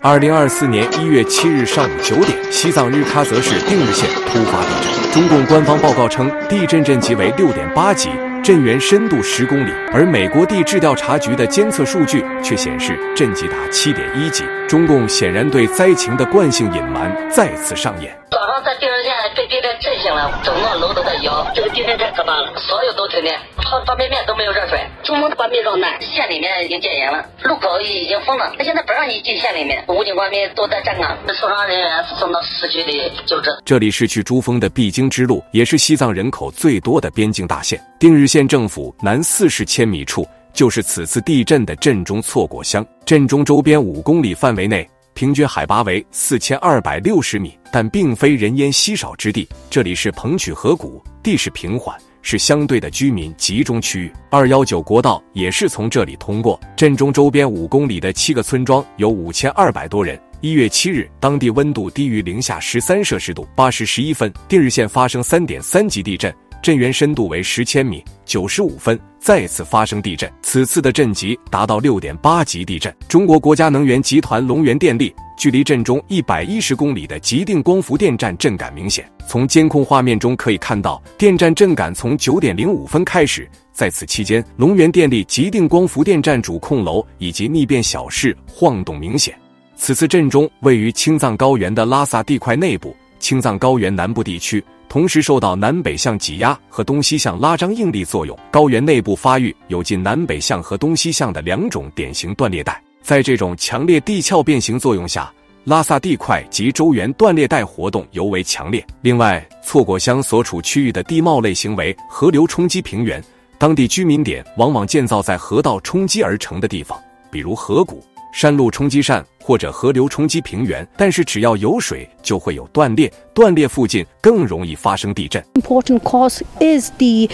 2024年1月7日上午9点，西藏日喀则市定日县突发地震。中共官方报告称，地震震级为6.8级，震源深度10公里，而美国地质调查局的监测数据却显示震级达7.1级。中共显然对灾情的惯性隐瞒再次上演。早上在定日县被地震震醒了，整个楼都在摇。这个地震太可怕了，所有都停电，泡方便面都没有热水。中蒙的官兵绕难，县里面已经戒严了，路口已经封了，他现在不让你进县里面，武警官兵都在站岗，受伤人员送到市区里救治。这里是去珠峰的必经之路，也是西藏人口最多的边境大县。定日县政府南40千米处，就是此次地震的震中错果乡。震中周边5公里范围内，平均海拔为4260米，但并非人烟稀少之地。这里是彭曲河谷，地势平缓，是相对的居民集中区域。219国道也是从这里通过。震中周边5公里的7个村庄有5200多人。1月7日，当地温度低于零下13摄氏度，8时11分，定日县发生3.3级地震，震源深度为10千米。95分，再次发生地震，此次的震级达到6.8级地震。中国国家能源集团龙源电力距离震中110公里的吉定光伏电站震感明显。从监控画面中可以看到，电站震感从9点05分开始，在此期间，龙源电力吉定光伏电站主控楼以及逆变小室晃动明显。此次震中位于青藏高原的拉萨地块内部，青藏高原南部地区同时受到南北向挤压和东西向拉张应力作用，高原内部发育有近南北向和东西向的2种典型断裂带。在这种强烈地壳变形作用下，拉萨地块及周缘断裂带活动尤为强烈。另外，错果乡所处区域的地貌类型为河流冲积平原，当地居民点往往建造在河道冲积而成的地方，比如河谷、山路冲积扇或者河流冲积平原，但是只要有水就会有断裂，断裂附近更容易发生地震。Important cause is the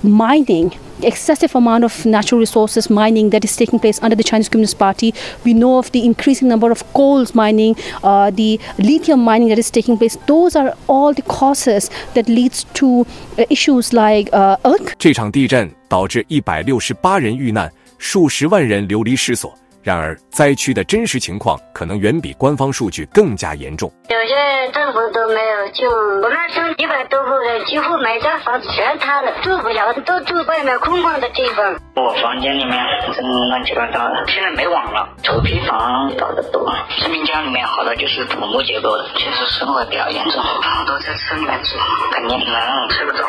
mining. Excessive amount of natural resources mining that is taking place under the Chinese Communist Party. We know of the increasing number of coals mining, the lithium mining that is taking place. Those are all the causes that leads to issues like earthquake. 这场地震导致168人遇难，数十万人流离失所。然而，灾区的真实情况可能远比官方数据更加严重。有些政府都没有救，我们省100多户人，几乎每家房子全塌了，住不了，都住外面空旷的地方。我房间里面真乱七八糟的，现在没网了，土坯房搞得多。市民家里面好多就是土木结构的，确实生活比较严重，好多在村里面住，感觉冷，睡不着。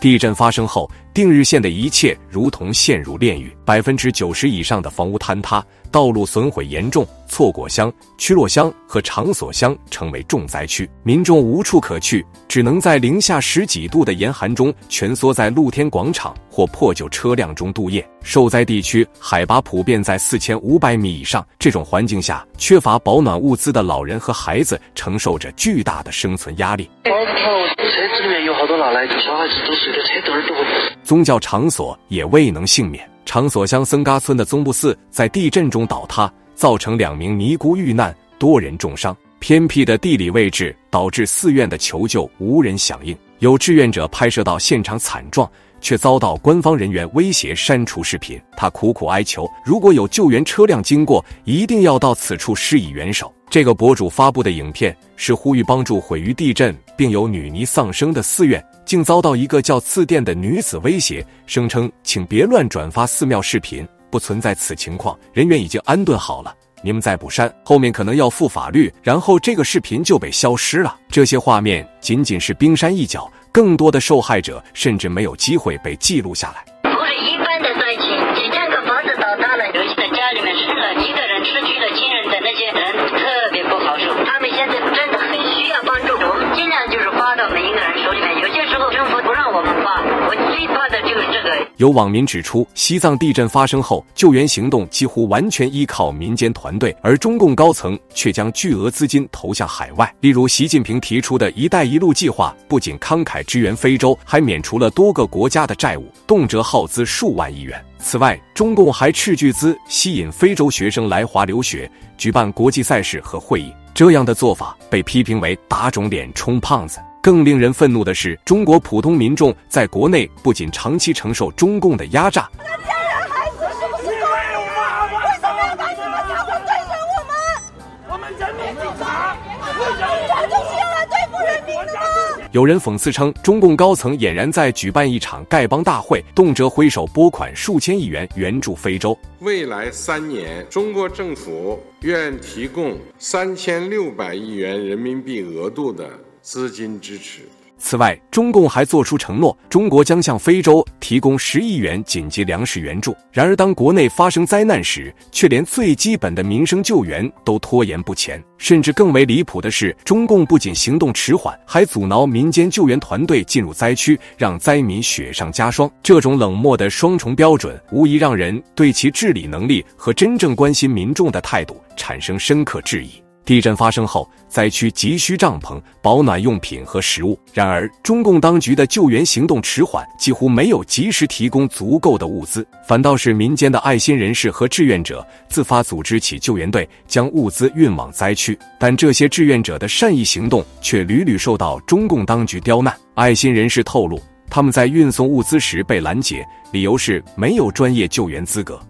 地震发生后，定日县的一切如同陷入炼狱，90%以上的房屋坍塌，道路损毁严重，错果乡、曲洛乡和长所乡成为重灾区，民众无处可去，只能在零下10几度的严寒中蜷缩在露天广场或破旧车辆中度夜。受灾地区海拔普遍在4500米以上，这种环境下，缺乏保暖物资的老人和孩子承受着巨大的生存压力。车子里面有好多老来小孩子都睡在车墩儿都。宗教场所也未能幸免。长所乡僧嘎村的宗布寺在地震中倒塌，造成2名尼姑遇难，多人重伤。偏僻的地理位置导致寺院的求救无人响应，有志愿者拍摄到现场惨状，却遭到官方人员威胁删除视频。他苦苦哀求，如果有救援车辆经过，一定要到此处施以援手。这个博主发布的影片是呼吁帮助毁于地震并有女尼丧生的寺院，竟遭到一个叫次殿的女子威胁，声称请别乱转发寺庙视频，不存在此情况，人员已经安顿好了，你们再不删，后面可能要负法律，然后这个视频就被消失了。这些画面仅仅是冰山一角，更多的受害者甚至没有机会被记录下来。不是一般的灾情，几千个房子倒塌了，有些在家里面失了一个人，失去了亲人的那些人特别不好受，他们现在真的很需要帮助，我们尽量就是发到每一个人手里面，有些时候政府不让我们发，我最怕的就是这个。有网民指出，西藏地震发生后，救援行动几乎完全依靠民间团队，而中共高层却将巨额资金投向海外。例如，习近平提出的一带一路计划，不仅慷慨支援非洲，还免除了多个国家的债务，动辄耗资数万亿元。此外，中共还斥巨资吸引非洲学生来华留学，举办国际赛事和会议。这样的做法被批评为打肿脸充胖子。更令人愤怒的是，中国普通民众在国内不仅长期承受中共的压榨，家人孩子是不是动物吗？为什么要把你们家伙对着我们？人民警察，警察就是要来对付人民的吗？有人讽刺称，中共高层俨然在举办一场丐帮大会，动辄挥手拨款数千亿元援助非洲。未来3年，中国政府愿提供3600亿元人民币额度的资金支持。此外，中共还作出承诺，中国将向非洲提供10亿元紧急粮食援助。然而，当国内发生灾难时，却连最基本的民生救援都拖延不前。甚至更为离谱的是，中共不仅行动迟缓，还阻挠民间救援团队进入灾区，让灾民雪上加霜。这种冷漠的双重标准，无疑让人对其治理能力和真正关心民众的态度产生深刻质疑。地震发生后，灾区急需帐篷、保暖用品和食物。然而，中共当局的救援行动迟缓，几乎没有及时提供足够的物资，反倒是民间的爱心人士和志愿者自发组织起救援队，将物资运往灾区。但这些志愿者的善意行动却屡屡受到中共当局刁难。爱心人士透露，他们在运送物资时被拦截，理由是没有专业救援资格。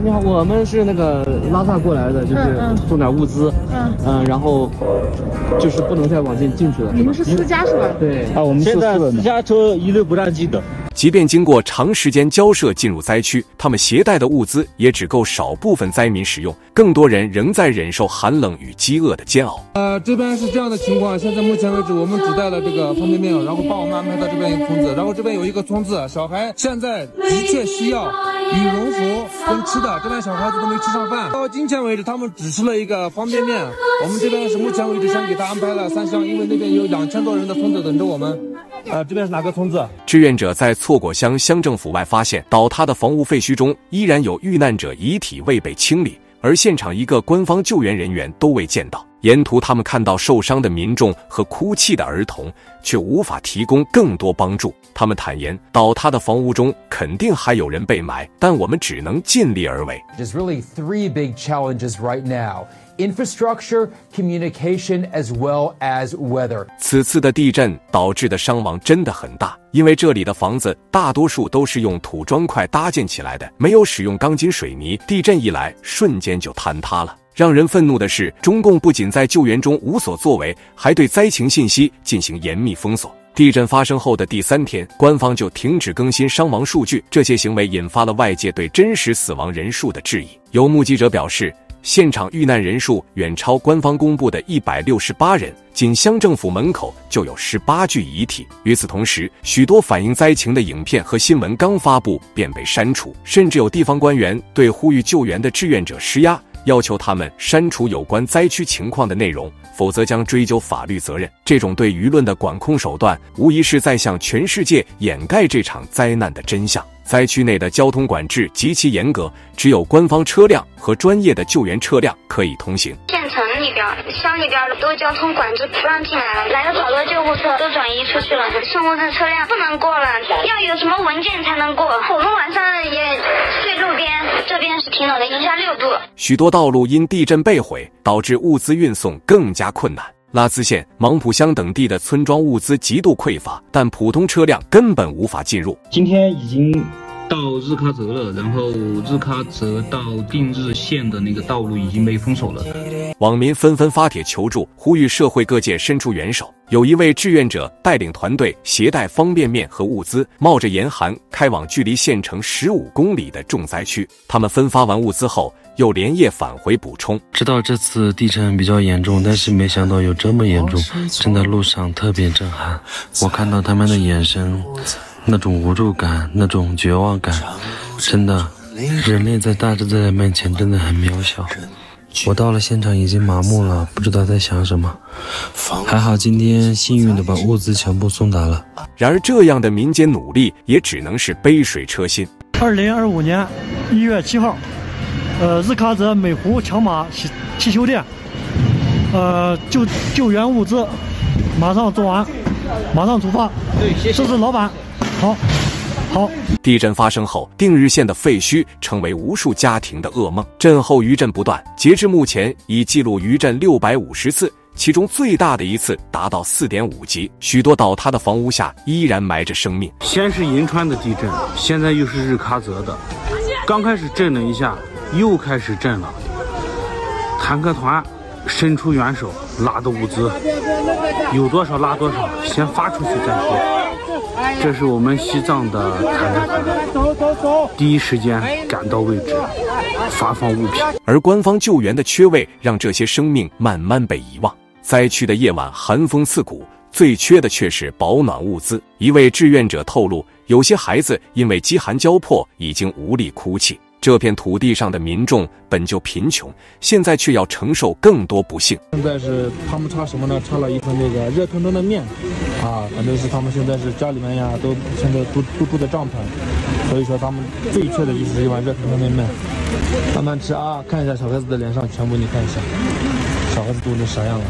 你好，我们是那个拉萨过来的，就是送点物资，然后就是不能再往进去了。你们是私家是吧？对啊，我们现在私家车一律不让进的。即便经过长时间交涉进入灾区，他们携带的物资也只够少部分灾民使用，更多人仍在忍受寒冷与饥饿的煎熬。这边是这样的情况，现在目前为止，我们只带了这个方便面，然后帮我们安排到这边一个村子，然后这边有一个村子，小孩现在急切需要羽绒服跟吃的，这边小孩子都没吃上饭。到今天为止，他们只吃了一个方便面。我们这边是目前为止先给他安排了3箱，因为那边有2000多人的村子等着我们。这边是哪个村子？志愿者在错果乡乡政府外发现，倒塌的房屋废墟中依然有遇难者遗体未被清理，而现场一个官方救援人员都未见到。沿途他们看到受伤的民众和哭泣的儿童，却无法提供更多帮助。他们坦言，倒塌的房屋中肯定还有人被埋，但我们只能尽力而为。 There's really 3 big challenges right now. Infrastructure, communication, as well as weather. 此次的地震导致的伤亡真的很大，因为这里的房子大多数都是用土砖块搭建起来的，没有使用钢筋水泥，地震一来瞬间就坍塌了。让人愤怒的是，中共不仅在救援中无所作为，还对灾情信息进行严密封锁。地震发生后的第3天，官方就停止更新伤亡数据，这些行为引发了外界对真实死亡人数的质疑。有目击者表示，现场遇难人数远超官方公布的168人，仅乡政府门口就有18具遗体。与此同时，许多反映灾情的影片和新闻刚发布便被删除，甚至有地方官员对呼吁救援的志愿者施压，要求他们删除有关灾区情况的内容，否则将追究法律责任。这种对舆论的管控手段，无疑是在向全世界掩盖这场灾难的真相。灾区内的交通管制极其严格，只有官方车辆和专业的救援车辆可以通行。县城里边、乡里边都交通管制，不让进来了，来了好多救护车都转移出去了，送物资车辆不能过了，要有什么文件才能过。我们晚上也睡路边，这边是挺冷的，零下6度。许多道路因地震被毁，导致物资运送更加困难。拉孜县、芒普乡等地的村庄物资极度匮乏，但普通车辆根本无法进入。今天已经到日喀则了，然后日喀则到定日县的那个道路已经被封锁了。网民纷纷发帖求助，呼吁社会各界伸出援手。有一位志愿者带领团队携带方便面和物资，冒着严寒开往距离县城15公里的重灾区。他们分发完物资后，又连夜返回补充。知道这次地震比较严重，但是没想到有这么严重，真的路上特别震撼。我看到他们的眼神，那种无助感，那种绝望感，真的，人类在大自然面前真的很渺小。我到了现场已经麻木了，不知道在想什么。还好今天幸运的把物资全部送达了。然而这样的民间努力也只能是杯水车薪。2025年1月7号，日喀则美湖强马汽修店，救援物资马上做完，马上出发。这是老板，好。地震发生后，定日县的废墟成为无数家庭的噩梦。震后余震不断，截至目前已记录余震650次，其中最大的一次达到4.5级。许多倒塌的房屋下依然埋着生命。先是银川的地震，现在又是日喀则的。刚开始震了一下，又开始震了。坦克团伸出援手拉的物资，有多少拉多少，先发出去再说。这是我们西藏的坦克团第一时间赶到位置，发放物品。而官方救援的缺位，让这些生命慢慢被遗忘。灾区的夜晚寒风刺骨，最缺的却是保暖物资。一位志愿者透露，有些孩子因为饥寒交迫，已经无力哭泣。这片土地上的民众本就贫穷，现在却要承受更多不幸。现在是他们插什么呢？插了一份那个热腾腾的面，反正是他们现在是家里面呀，现在都住在帐篷，所以说他们最缺的就是一碗热腾腾的面。慢慢吃啊，看一下小孩子的脸上，全部你看一下，小孩子都成啥样了？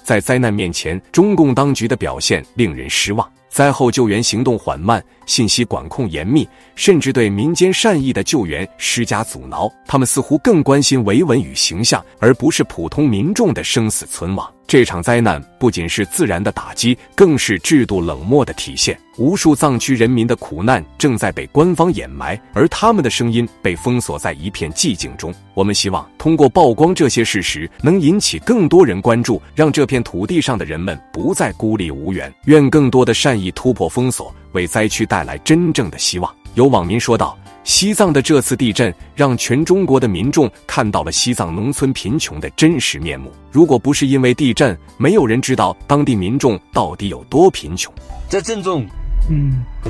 在灾难面前，中共当局的表现令人失望。灾后救援行动缓慢，信息管控严密，甚至对民间善意的救援施加阻挠。他们似乎更关心维稳与形象，而不是普通民众的生死存亡。这场灾难不仅是自然的打击，更是制度冷漠的体现。无数藏区人民的苦难正在被官方掩埋，而他们的声音被封锁在一片寂静中。我们希望通过曝光这些事实，能引起更多人关注，让这片土地上的人们不再孤立无援。愿更多的善意突破封锁，为灾区带来真正的希望。有网民说道，西藏的这次地震让全中国的民众看到了西藏农村贫穷的真实面目。如果不是因为地震，没有人知道当地民众到底有多贫穷。这郑重，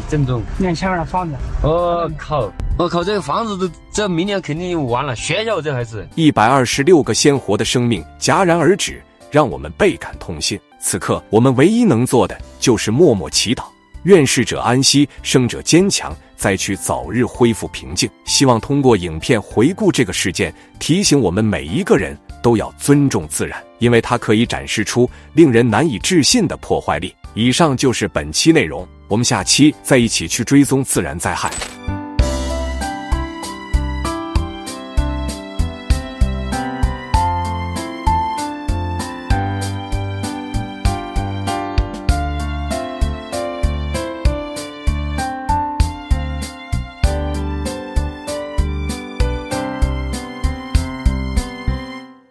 郑重，2000万的房子，我靠，这个房子这明年肯定完了，学校这还是126个鲜活的生命戛然而止，让我们倍感痛心。此刻我们唯一能做的就是默默祈祷，愿逝者安息，生者坚强，灾区早日恢复平静。希望通过影片回顾这个事件，提醒我们每一个人都要尊重自然，因为它可以展示出令人难以置信的破坏力。以上就是本期内容，我们下期再一起去追踪自然灾害。